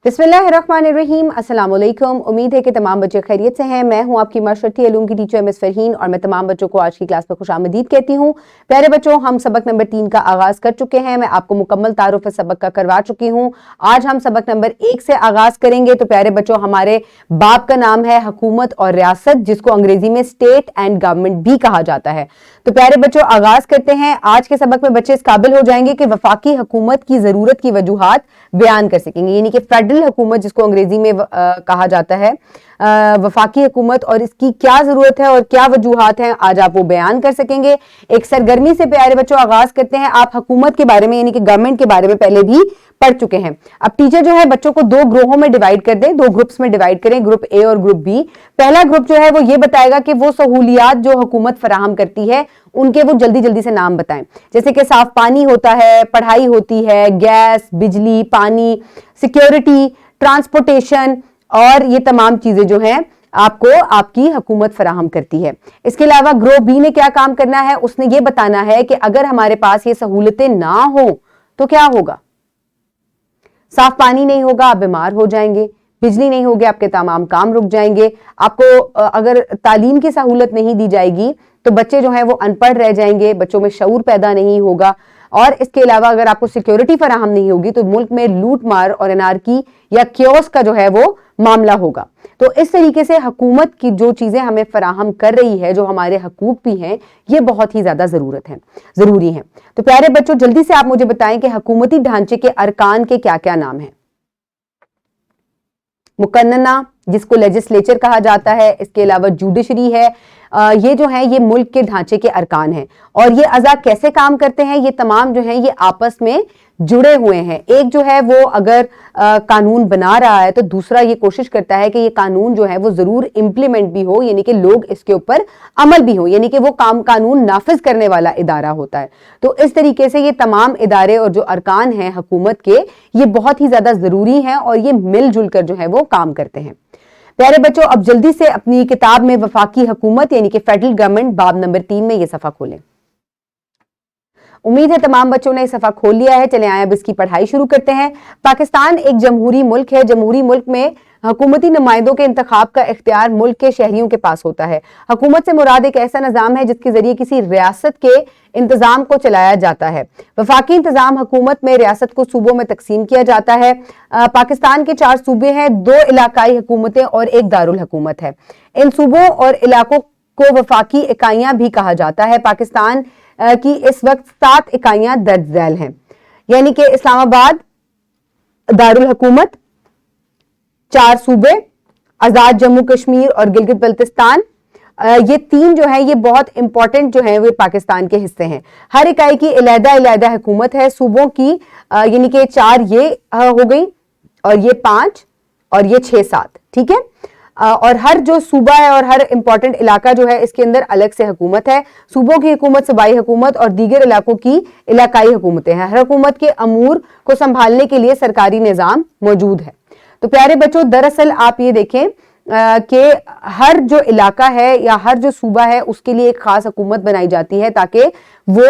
बिस्मिल्लाहिर्रहमानिर्रहीम, अस्सलाम वालेकुम। उम्मीद है कि तमाम बच्चे खैरियत से हैं। मैं हूं आपकी माशरती उलूम की टीचर मिस फरहीन और मैं तमाम बच्चों को आज की क्लास पर खुशामदीद कहती हूं। प्यारे बच्चों, हम सबक नंबर 3 का आगाज कर चुके हैं। मैं आपको मुकम्मल तारुफ सबक का करवा चुकी हूं। आज हम सबक नंबर 1 से आगाज करेंगे। तो प्यारे बच्चों, हमारे बाब का नाम है हुकूमत और रियासत, जिसको अंग्रेजी में स्टेट एंड गवर्नमेंट भी कहा जाता है। तो प्यारे बच्चों, आगाज करते हैं। आज के सबक में बच्चे इस काबिल हो जाएंगे कि वफाकी हुकूमत की जरूरत की वजूहात बयान कर सकेंगे, यानी कि फेडरल हुकूमत जिसको अंग्रेजी में कहा जाता है, वफाकी हुकूमत, और इसकी क्या जरूरत है और क्या वजूहात हैं, आज आप वो बयान कर सकेंगे। एक सरगर्मी से प्यारे बच्चों आगाज करते हैं। आप हुकूमत के बारे में यानी कि गवर्नमेंट के बारे में पहले भी पढ़ चुके हैं। अब टीचर जो है बच्चों को दो ग्रोहों में डिवाइड कर दें, दो ग्रुप्स में डिवाइड करें, ग्रुप ए और ग्रुप बी। पहला ग्रुप जो है वो ये बताएगा कि वो सहूलियात जो हुकूमत फराहम करती है उनके वो जल्दी जल्दी से नाम बताएं, जैसे कि साफ पानी होता है, पढ़ाई होती है, गैस, बिजली, पानी, सिक्योरिटी, ट्रांसपोर्टेशन, और ये तमाम चीजें जो हैं आपको आपकी हुकूमत फराहम करती है। इसके अलावा ग्रुप बी ने क्या काम करना है, उसने ये बताना है कि अगर हमारे पास ये सहूलतें ना हो तो क्या होगा। साफ पानी नहीं होगा, आप बीमार हो जाएंगे। बिजली नहीं होगी, आपके तमाम काम रुक जाएंगे। आपको अगर तालीम की सहूलत नहीं दी जाएगी तो बच्चे जो हैं वो अनपढ़ रह जाएंगे, बच्चों में शऊर पैदा नहीं होगा। और इसके अलावा अगर आपको सिक्योरिटी फराहम नहीं होगी तो मुल्क में लूट मार और अनारकी या क्योस का जो है वो मामला होगा। तो इस तरीके से हुकूमत की जो चीजें हमें फराहम कर रही है, जो हमारे हकूक भी हैं, ये बहुत ही ज्यादा जरूरी हैं। तो प्यारे बच्चों, जल्दी से आप मुझे बताएं कि हुकूमती ढांचे के अरकान के क्या क्या नाम हैं। मुकन्नना, जिसको लेजिस्लेचर कहा जाता है, इसके अलावा जुडिशरी है। ये जो है ये मुल्क के ढांचे के अरकान हैं। और ये अज़ा कैसे काम करते हैं, ये तमाम जो हैं ये आपस में जुड़े हुए हैं। एक जो है वो अगर कानून बना रहा है तो दूसरा ये कोशिश करता है कि ये कानून जो है वो जरूर इम्प्लीमेंट भी हो, यानी कि लोग इसके ऊपर अमल भी हो, यानी कि वो कानून नाफिज करने वाला इदारा होता है। तो इस तरीके से ये तमाम इदारे और जो अरकान हैं हुकूमत के, ये बहुत ही ज्यादा जरूरी हैं और ये मिलजुल कर जो है वो काम करते हैं। प्यारे बच्चों, अब जल्दी से अपनी किताब में वफाकी हुकूमत यानी कि फेडरल गवर्नमेंट बाब नंबर 3 में ये सफा खोलें। उम्मीद है तमाम बच्चों ने सफा खोल लिया है। चले आए अब इसकी पढ़ाई शुरू करते हैं। पाकिस्तान एक जमहूरी मुल्क है। जमहूरी मुल्क में हुकूमती नुमाइंदों के इंतखाब का इख्तियार मुल्क के शहरियों के पास होता है। हुकूमत से मुराद एक ऐसा निज़ाम है जिसके जरिए किसी रियासत के इंतजाम को चलाया जाता है। वफाकी इंतजाम हुकूमत में रियासत को सूबों में तकसीम किया जाता है। पाकिस्तान के 4 सूबे हैं, 2 इलाकाई हुकूमतें और एक दारुल हुकूमत है। इन सूबों और इलाकों को वफाकी इकाइयां भी कहा जाता है। पाकिस्तान की इस वक्त 7 इकाइयां दर्ज झैल हैं, यानी कि इस्लामाबाद, दारुल हुकूमत, 4 सूबे, आजाद जम्मू कश्मीर और गिलगित बल्तिस्तान। ये 3 जो है ये बहुत इंपॉर्टेंट जो है वे पाकिस्तान के हिस्से हैं। हर इकाई की अलग-अलग हुकूमत है। सूबों की यानी कि 4 ये हो गई और ये 5 और ये 6-7, ठीक है। और हर जो सूबा है और हर इंपॉर्टेंट इलाका जो है इसके अंदर अलग से हुकूमत है। सूबों की हुकूमत, सूबाई हुकूमत और दीगर इलाकों की इलाकाई हुकूमतें हैं। हर हुकूमत के अमूर को संभालने के लिए सरकारी निज़ाम मौजूद है। तो प्यारे बच्चों, दरअसल आप ये देखें कि हर जो इलाका है या हर जो सूबा है उसके लिए एक खास हुकूमत बनाई जाती है ताकि वो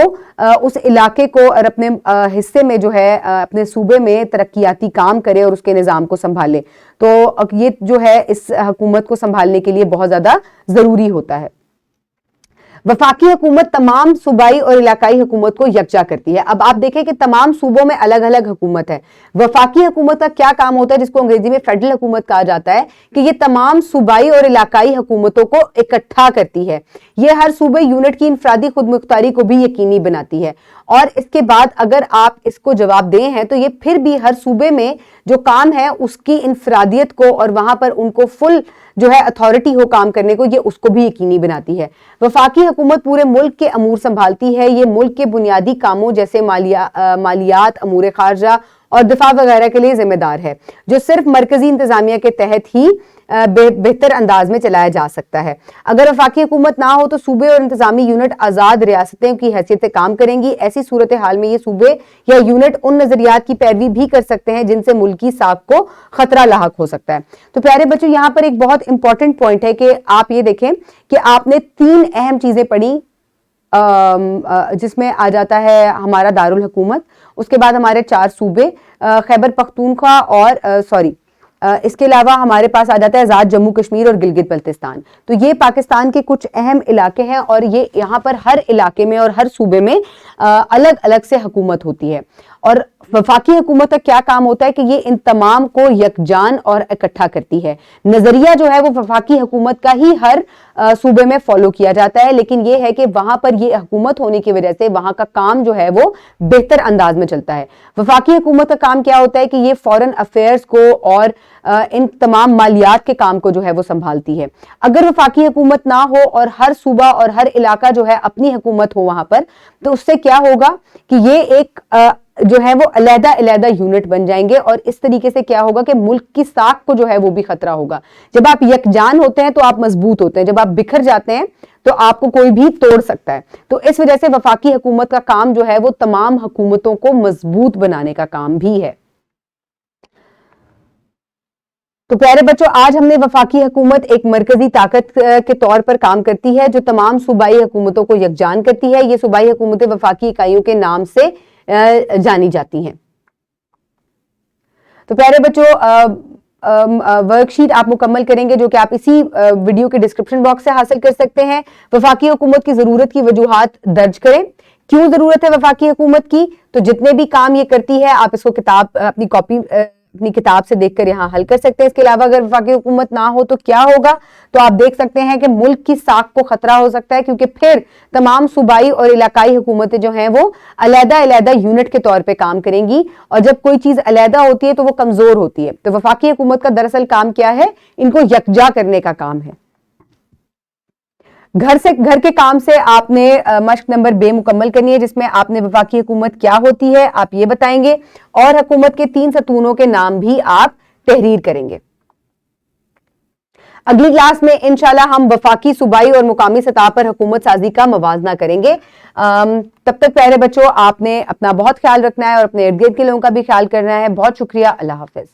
उस इलाके को और अपने हिस्से में जो है अपने सूबे में तरक्याती काम करे और उसके निज़ाम को संभाले। तो ये जो है इस हुकूमत को संभालने के लिए बहुत ज़्यादा ज़रूरी होता है। वफाकी हुकूमत तमाम सूबाई और इलाकाई हुकूमत को यकजा करती है। अब आप देखें कि तमाम सूबों में अलग अलग हुकूमत है। वफाकी हुकूमत का क्या काम होता है, जिसको अंग्रेजी में फेडरल हुकूमत कहा जाता है, कि ये तमाम सूबाई और इलाकाई हुकूमतों को इकट्ठा करती है। ये हर सूबे यूनिट की इनफरादी खुदमुख्तारी को भी यकीनी बनाती है। और इसके बाद अगर आप इसको जवाब दें हैं तो ये फिर भी हर सूबे में जो काम है उसकी इनफरादियत को और वहां पर उनको फुल जो है अथॉरिटी हो काम करने को, ये उसको भी यकीनी बनाती है। वफाकी हुकूमत पूरे मुल्क के अमूर संभालती है। ये मुल्क के बुनियादी कामों जैसे मालियात, अमूर खारजा और दिफा वगैरह के लिए जिम्मेदार है, जो सिर्फ मरकजी इंतजामिया के तहत ही बेहतर अंदाज में चलाया जा सकता है। अगर वफाकी हुकूमत ना हो तो सूबे और इंतजामी यूनिट आज़ाद रियासतें की हैसियत से काम करेंगी। ऐसी सूरत हाल में ये सूबे या यूनिट उन नजरियात की पैरवी भी कर सकते हैं जिनसे मुल्की साख को खतरा लाहक हो सकता है। तो प्यारे बच्चों, यहाँ पर एक बहुत इंपॉर्टेंट पॉइंट है कि आप ये देखें कि आपने 3 अहम चीजें पढ़ी, जिसमें आ जाता है हमारा दारुल हुकूमत, उसके बाद हमारे 4 सूबे, खैबर पख्तूनख्वा और इसके अलावा हमारे पास आ जाता है आज़ाद जम्मू कश्मीर और गिलगित बल्तिस्तान। तो ये पाकिस्तान के कुछ अहम इलाके हैं और ये यहाँ पर हर इलाके में और हर सूबे में अलग अलग से हुकूमत होती है। और वफाकी हुकूमत का क्या काम होता है कि ये इन तमाम को यकजान और इकट्ठा करती है। नजरिया जो है वो वफाकी हुकूमत का ही हर सूबे में फॉलो किया जाता है, लेकिन ये है कि वहां पर ये हुकूमत होने की वजह से वहां का काम जो है वो बेहतर अंदाज में चलता है। वफाकी हुकूमत का काम क्या होता है कि ये फॉरेन अफेयर्स को और इन तमाम मालियात के काम को जो है वो संभालती है। अगर वफाकी हुकूमत ना हो और हर सूबा और हर इलाका जो है अपनी हुकूमत हो वहां पर, तो उससे क्या होगा कि ये एक जो है वो अलहदा अलहदा यूनिट बन जाएंगे और इस तरीके से क्या होगा कि मुल्क की साख को जो है वो भी खतरा होगा। जब आप यकजान होते हैं तो आप मजबूत होते हैं, जब आप बिखर जाते हैं तो आपको कोई भी तोड़ सकता है। तो इस वजह से वफाकी हुकूमत का काम जो है वो तमाम हुकूमतों को मजबूत बनाने का काम भी है। तो प्यारे बच्चों, आज हमने वफाकी हुकूमत एक मरकजी ताकत के तौर पर काम करती है जो तमाम सूबाई हुकूमतों को यकजान करती है। ये सूबाई हुकूमतें वफाकी इकाइयों के नाम से जानी जाती हैं। तो प्यारे बच्चों, वर्कशीट आप मुकम्मल करेंगे जो कि आप इसी वीडियो के डिस्क्रिप्शन बॉक्स से हासिल कर सकते हैं। वफाकी हुकूमत की जरूरत की वजूहात दर्ज करें। क्यों जरूरत है वफाकी हुकूमत की? तो जितने भी काम ये करती है आप इसको अपनी किताब से देखकर यहाँ हल कर सकते हैं। इसके अलावा अगर वफाकी हुकूमत ना हो तो क्या होगा? तो आप देख सकते हैं कि मुल्क की साख को खतरा हो सकता है, क्योंकि फिर तमाम सूबाई और इलाकाई हुकूमतें जो हैं वो अलहदा अलहदा यूनिट के तौर पे काम करेंगी और जब कोई चीज अलहदा होती है तो वो कमजोर होती है। तो वफाकी हुकूमत का दरअसल काम क्या है? इनको यकजा करने का काम है। घर के काम से आपने मश्क नंबर बे मुकम्मल करनी है, जिसमें आपने वफाकी हुकूमत क्या होती है आप ये बताएंगे और हुकूमत के 3 सतूनों के नाम भी आप तहरीर करेंगे। अगली क्लास में इंशाल्लाह हम वफाकी सूबाई और मुकामी सतह पर हुकूमत साजी का मवाजना करेंगे। तब तक प्यारे बच्चों, आपने अपना बहुत ख्याल रखना है और अपने इर्द गिर्द के लोगों का भी ख्याल करना है। बहुत शुक्रिया। अल्लाह हाफिज।